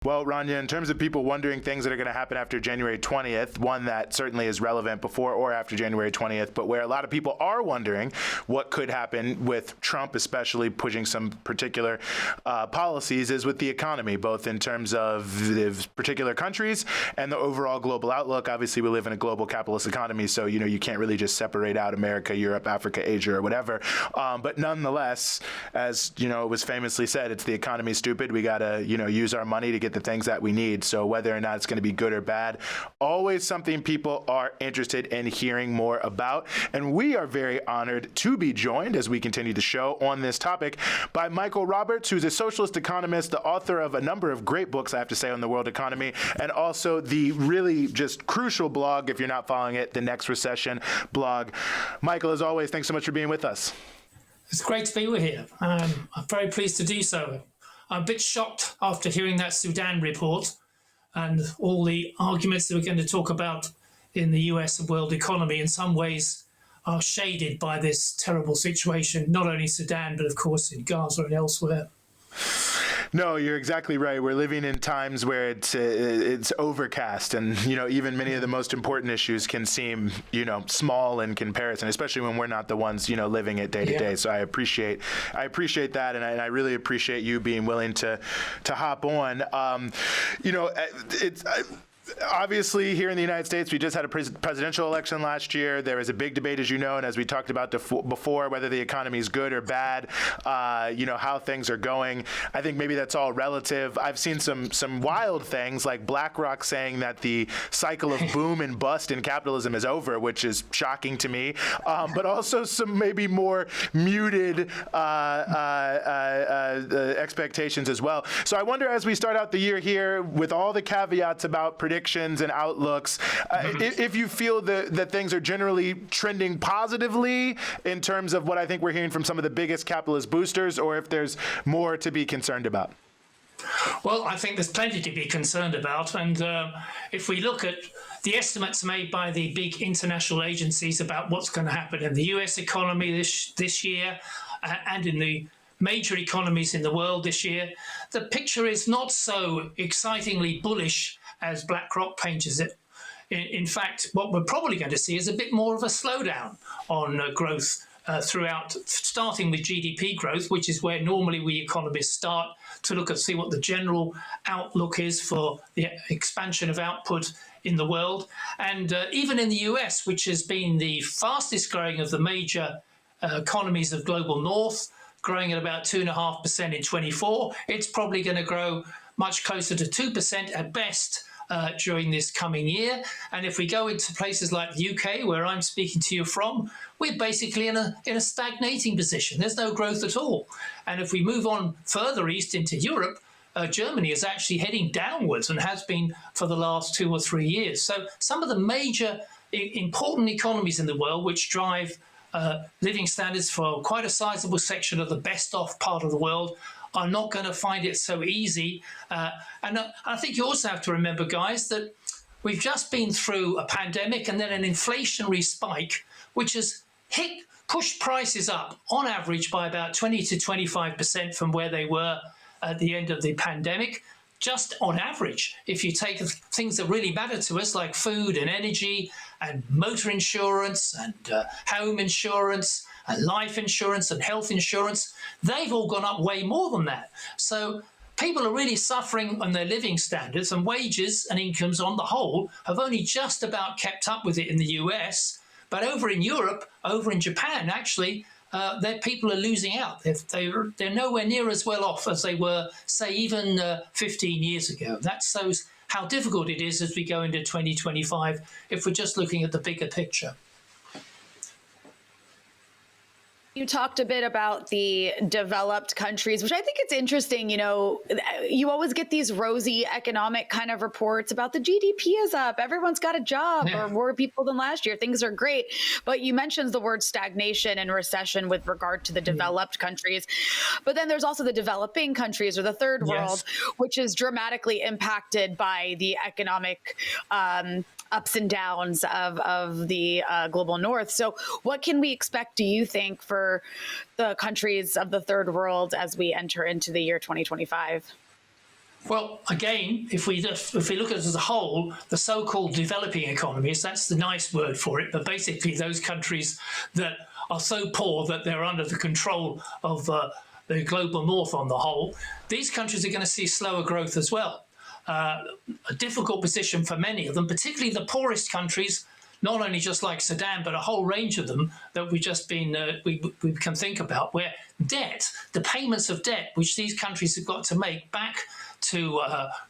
Well, Rania, in terms of people wondering things that are going to happen after January 20th, one that certainly is relevant before or after January 20th, but where a lot of people are wondering what could happen with Trump, especially pushing some particular policies, is with the economy, both in terms of the particular countries and the overall global outlook. Obviously, we live in a global capitalist economy, so, you can't really just separate out America, Europe, Africa, Asia, or whatever. But nonetheless, as, it was famously said, it's the economy, stupid. We got to, use our money to get the things that we need. So whether or not it's going to be good or bad, always something people are interested in hearing more about. And we are very honored to be joined as we continue the show on this topic by Michael Roberts, who's a socialist economist, the author of a number of great books, I have to say, on the world economy, and also the really just crucial blog, if you're not following it, the Next Recession Blog. Michael, as always, thanks so much for being with us. It's great to be here. I'm very pleased to do so. I'm a bit shocked after hearing that Sudan report and all the arguments that we're going to talk about in the US and world economy in some ways are shaded by this terrible situation, not only Sudan, but of course in Gaza and elsewhere. No, you're exactly right. We're living in times where it's overcast, and even many of the most important issues can seem small in comparison, especially when we're not the ones living it day to day. So I appreciate that, and I really appreciate you being willing to hop on. Obviously, here in the United States, we just had a presidential election last year. There was a big debate, as you know, and as we talked about before, whether the economy is good or bad, how things are going. I think maybe that's all relative. I've seen some wild things, like BlackRock saying that the cycle of boom and bust in capitalism is over, which is shocking to me, but also some maybe more muted expectations as well. So I wonder, as we start out the year here, with all the caveats about predictions and outlooks, if you feel that things are generally trending positively in terms of what I think we're hearing from some of the biggest capitalist boosters, or if there's more to be concerned about. Well, I think there's plenty to be concerned about. And if we look at the estimates made by the big international agencies about what's going to happen in the US economy this year and in the major economies in the world this year, the picture is not so excitingly bullish as BlackRock paints it. In fact, what we're probably going to see is a bit more of a slowdown on growth throughout, starting with GDP growth, which is where normally we economists start to look and see what the general outlook is for the expansion of output in the world. And even in the US, which has been the fastest growing of the major economies of global north, growing at about 2.5% in 24, it's probably going to grow much closer to 2% at best during this coming year. And if we go into places like the UK, where I'm speaking to you from, we're basically in a stagnating position. There's no growth at all. And if we move on further east into Europe, Germany is actually heading downwards and has been for the last 2 or 3 years. So some of the major important economies in the world, which drive living standards for quite a sizable section of the best off part of the world, are not going to find it so easy. And I think you also have to remember, guys, that we've just been through a pandemic and then an inflationary spike, which has pushed prices up on average by about 20 to 25% from where they were at the end of the pandemic. Just on average, if you take things that really matter to us, like food and energy and motor insurance and home insurance and life insurance and health insurance, they've all gone up way more than that. So people are really suffering on their living standards, and wages and incomes on the whole have only just about kept up with it in the US. But over in Europe, over in Japan, actually, their people are losing out. They're nowhere near as well off as they were, say, even 15 years ago. That shows how difficult it is as we go into 2025 if we're just looking at the bigger picture. You talked a bit about the developed countries, which I think it's interesting. You always get these rosy economic kind of reports about the GDP is up, everyone's got a job, or more people than last year, things are great. But you mentioned the word stagnation and recession with regard to the developed countries. But then there's also the developing countries, or the third world, which is dramatically impacted by the economic ups and downs of the global north. So what can we expect, do you think, for the countries of the third world as we enter into the year 2025? Well, again, if we look at it as a whole, the so-called developing economies, that's the nice word for it, but basically those countries that are so poor that they're under the control of the global north on the whole, these countries are going to see slower growth as well. A difficult position for many of them, particularly the poorest countries, not only just like Sudan, but a whole range of them that we can think about, where debt, the payments of debt, which these countries have got to make back to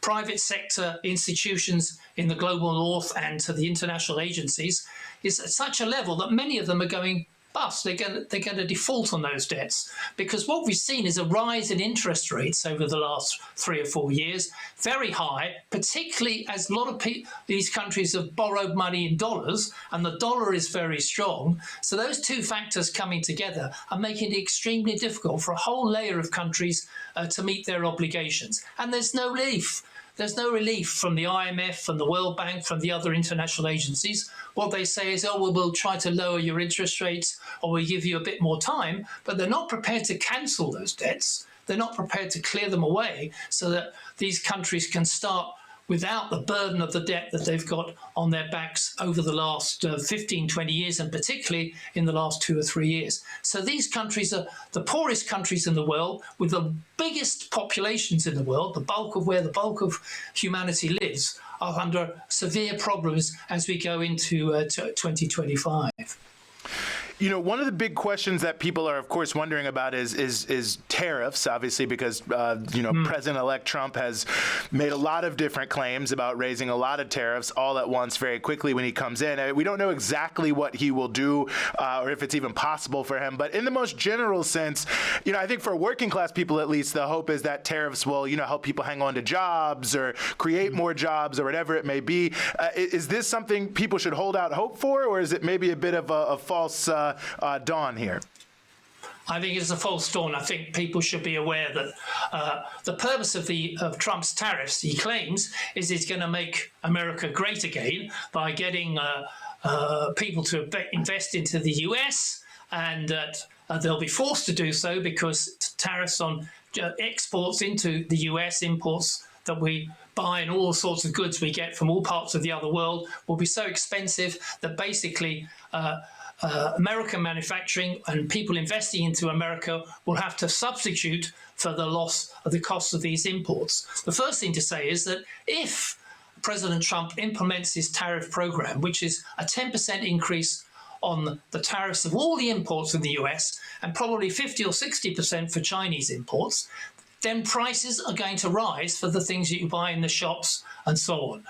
private sector institutions in the global north and to the international agencies, is at such a level that many of them are going bust. They're going to default on those debts, because what we've seen is a rise in interest rates over the last 3 or 4 years, very high, particularly as a lot of these countries have borrowed money in dollars, and the dollar is very strong. So those two factors coming together are making it extremely difficult for a whole layer of countries to meet their obligations. And there's no relief. There's no relief from the IMF, from the World Bank, from the other international agencies. What they say is, oh, well, we'll try to lower your interest rates, or we'll give you a bit more time, but they're not prepared to cancel those debts. They're not prepared to clear them away so that these countries can start without the burden of the debt that they've got on their backs over the last 15, 20 years, and particularly in the last 2 or 3 years. So these countries are the poorest countries in the world, with the biggest populations in the world, where the bulk of humanity lives, are under severe problems as we go into 2025. You know, one of the big questions that people are, of course, wondering about is tariffs, obviously, because, President-elect Trump has made a lot of different claims about raising a lot of tariffs all at once very quickly when he comes in. We don't know exactly what he will do or if it's even possible for him. But in the most general sense, I think for working class people, at least, the hope is that tariffs will, help people hang on to jobs or create more jobs or whatever it may be. Is this something people should hold out hope for, or is it maybe a bit of a false dawn here? I think it's a false dawn. I think people should be aware that the purpose of Trump's tariffs, he claims, is he's going to make America great again by getting people to invest into the US, and that they'll be forced to do so because tariffs on exports into the US, imports that we buy and all sorts of goods we get from all parts of the other world, will be so expensive that basically American manufacturing and people investing into America will have to substitute for the loss of the cost of these imports. The first thing to say is that if President Trump implements his tariff program, which is a 10% increase on the tariffs of all the imports in the US and probably 50 or 60% for Chinese imports, then prices are going to rise for the things that you buy in the shops and so on,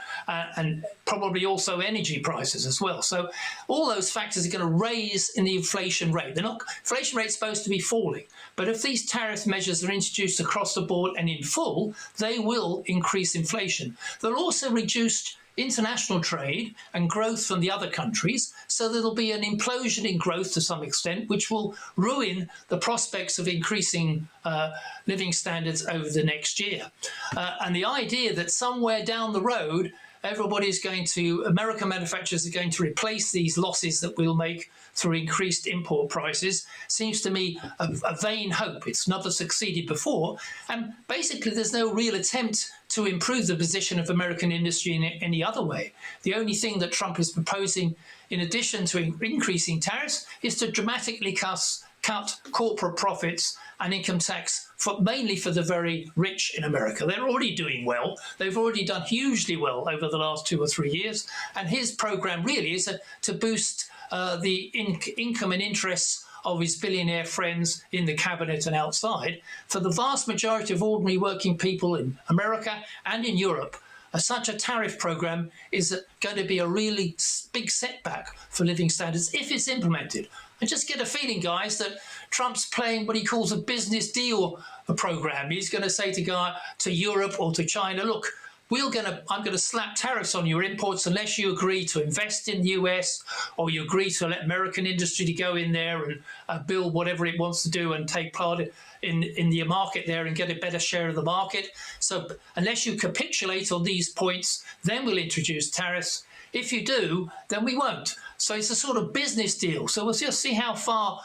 and probably also energy prices as well. So all those factors are going to raise in the inflation rate. Inflation rate's supposed to be falling, but if these tariff measures are introduced across the board and in full, they will increase inflation. They'll also reduce international trade and growth from the other countries, so there'll be an implosion in growth to some extent, which will ruin the prospects of increasing living standards over the next year. And the idea that somewhere down the road, American manufacturers are going to replace these losses that we'll make through increased import prices seems to me a vain hope. It's never succeeded before. And basically, there's no real attempt to improve the position of American industry in any other way. The only thing that Trump is proposing, in addition to increasing tariffs, is to dramatically cut corporate profits and income tax mainly for the very rich in America. They're already doing well. They've already done hugely well over the last 2 or 3 years. And his program really is to boost the income and interests of his billionaire friends in the cabinet and outside. For the vast majority of ordinary working people in America and in Europe, such a tariff program is going to be a really big setback for living standards if it's implemented. I just get a feeling, guys, that Trump's playing what he calls a business deal program. He's going to say to Europe or to China, look, I'm going to slap tariffs on your imports unless you agree to invest in the US, or you agree to let American industry to go in there and build whatever it wants to do and take part in the market there and get a better share of the market. So unless you capitulate on these points, then we'll introduce tariffs. If you do, then we won't. So it's a sort of business deal. So we'll just see how far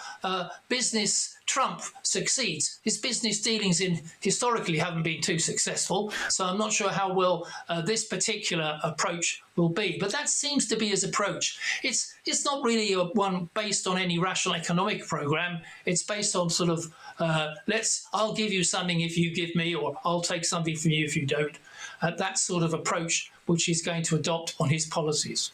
business Trump succeeds. His business dealings historically haven't been too successful, so I'm not sure how well this particular approach will be. But that seems to be his approach. It's not really one based on any rational economic program. It's based on sort of I'll give you something if you give me, or I'll take something from you if you don't. That sort of approach which he's going to adopt on his policies.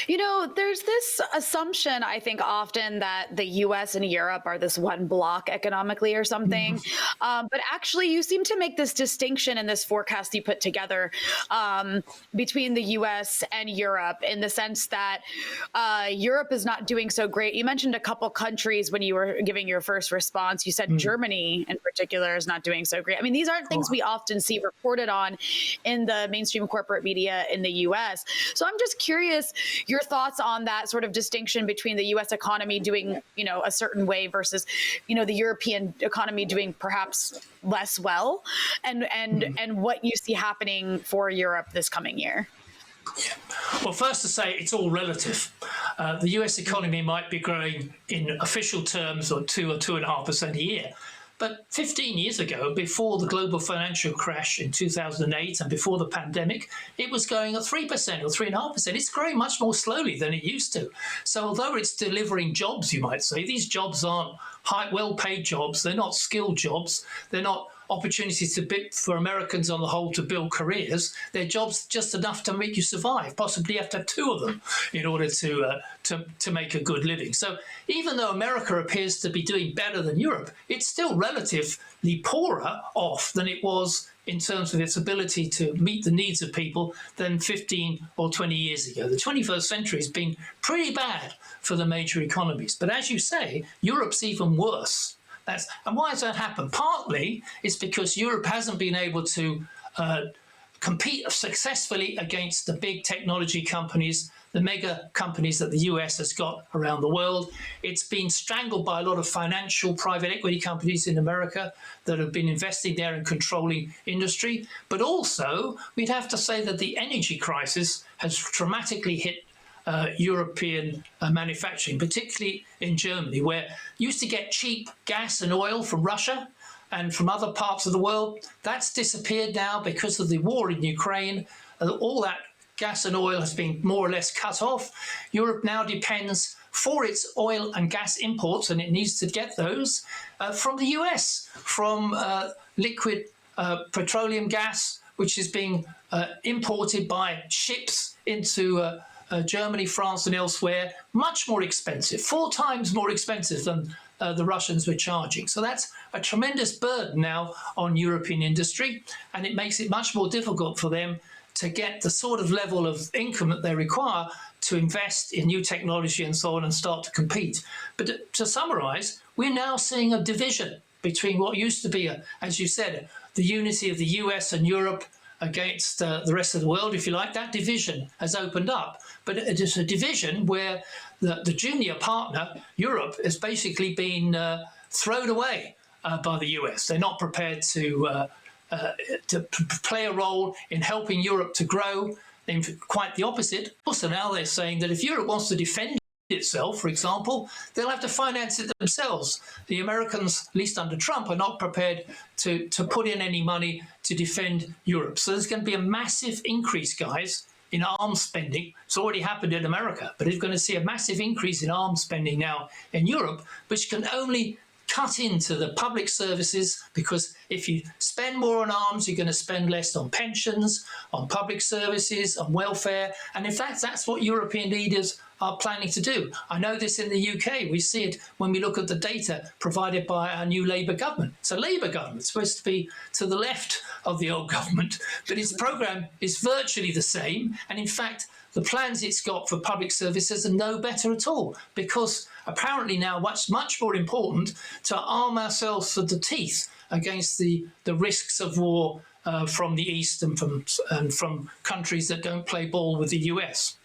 You know, there's this assumption, I think, often that the US and Europe are this one block economically or something. But actually, you seem to make this distinction in this forecast you put together between the US and Europe, in the sense that Europe is not doing so great. You mentioned a couple countries when you were giving your first response. You said Germany in particular is not doing so great. I mean, these aren't things we often see reported on in the mainstream corporate media in the US. So I'm just curious, your thoughts on that sort of distinction between the U.S. economy doing, a certain way versus, the European economy doing perhaps less well, and what you see happening for Europe this coming year. Yeah. Well, first to say, it's all relative. The U.S. economy might be growing in official terms or 2 or 2.5% a year. But 15 years ago, before the global financial crash in 2008 and before the pandemic, it was going at 3% or 3.5%. It's growing much more slowly than it used to. So although it's delivering jobs, you might say, these jobs aren't well-paid jobs. They're not skilled jobs. They're not opportunities for Americans on the whole to build careers. They're jobs just enough to make you survive. Possibly you have to have 2 of them in order to make a good living. So even though America appears to be doing better than Europe, it's still relatively poorer off than it was in terms of its ability to meet the needs of people than 15 or 20 years ago. The 21st century has been pretty bad for the major economies. But as you say, Europe's even worse. And why has that happened? Partly it's because Europe hasn't been able to compete successfully against the big technology companies, the mega companies that the US has got around the world. It's been strangled by a lot of financial private equity companies in America that have been investing there and controlling industry. But also, we'd have to say that the energy crisis has dramatically hit European manufacturing, particularly in Germany, where you used to get cheap gas and oil from Russia and from other parts of the world. That's disappeared now because of the war in Ukraine. All that gas and oil has been more or less cut off. Europe now depends for its oil and gas imports, and it needs to get those from the US, from liquid petroleum gas, which is being imported by ships into Germany, France, and elsewhere, much more expensive, 4 times more expensive than the Russians were charging. So that's a tremendous burden now on European industry, and it makes it much more difficult for them to get the sort of level of income that they require to invest in new technology and so on and start to compete. But to summarize, we're now seeing a division between what used to be, as you said, the unity of the US and Europe against the rest of the world, if you like. That division has opened up. But it is a division where the junior partner, Europe, has basically been thrown away by the US. They're not prepared to play a role in helping Europe to grow. In quite the opposite. Also now they're saying that if Europe wants to defend itself, for example, they'll have to finance it themselves. The Americans, at least under Trump, are not prepared to put in any money to defend Europe. So there's going to be a massive increase, guys, in arms spending. It's already happened in America, but it's going to see a massive increase in arms spending now in Europe, which can only cut into the public services, because if you spend more on arms, you're going to spend less on pensions, on public services, on welfare. And in fact, that's what European leaders are planning to do. I know this in the UK. We see it when we look at the data provided by our new Labour government. It's a Labour government. It's supposed to be to the left of the old government, but its programme is virtually the same. And in fact, the plans it's got for public services are no better at all, because apparently now what's much more important to arm ourselves to the teeth against the risks of war from the East and from countries that don't play ball with the US.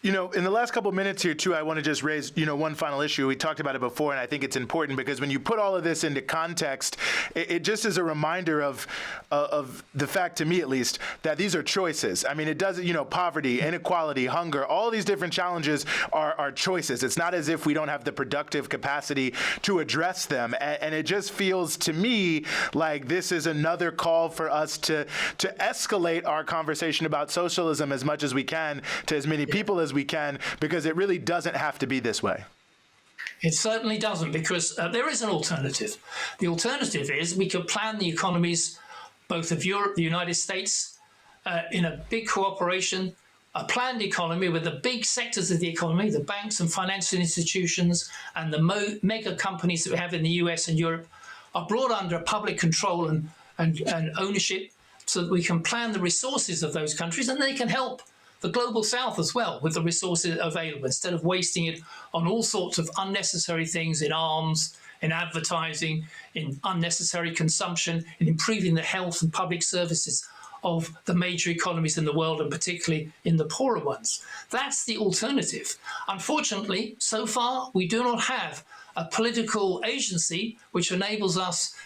In the last couple of minutes here, too, I want to just raise, one final issue. We talked about it before, and I think it's important because when you put all of this into context, it just is a reminder of the fact, to me at least, that these are choices. I mean, it doesn't, poverty, inequality, hunger, all these different challenges are choices. It's not as if we don't have the productive capacity to address them. And it just feels to me like this is another call for us to escalate our conversation about socialism as much as we can to as many people as we can, because it really doesn't have to be this way. It certainly doesn't, because there is an alternative. The alternative is we could plan the economies, both of Europe, the United States, in a big cooperation, a planned economy with the big sectors of the economy, the banks and financial institutions and the mega companies that we have in the US and Europe, are brought under public control and ownership so that we can plan the resources of those countries, and they can help the global south as well with the resources available, instead of wasting it on all sorts of unnecessary things in arms, in advertising, in unnecessary consumption, in improving the health and public services of the major economies in the world, and particularly in the poorer ones. That's the alternative. Unfortunately, so far, we do not have a political agency which enables us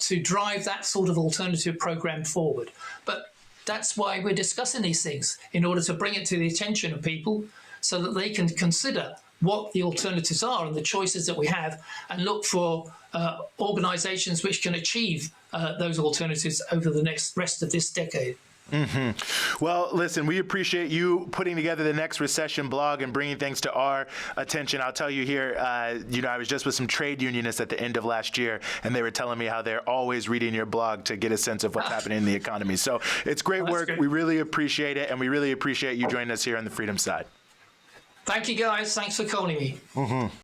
to drive that sort of alternative program forward. But that's why we're discussing these things, in order to bring it to the attention of people so that they can consider what the alternatives are and the choices that we have, and look for organizations which can achieve those alternatives over the rest of this decade. Mm-hmm. Well, listen, we appreciate you putting together the Next Recession blog and bringing things to our attention. I'll tell you here, I was just with some trade unionists at the end of last year, and they were telling me how they're always reading your blog to get a sense of what's happening in the economy. So it's great work. Good. We really appreciate it, and we really appreciate you joining us here on the Freedom Side. Thank you, guys. Thanks for calling me. Mm-hmm.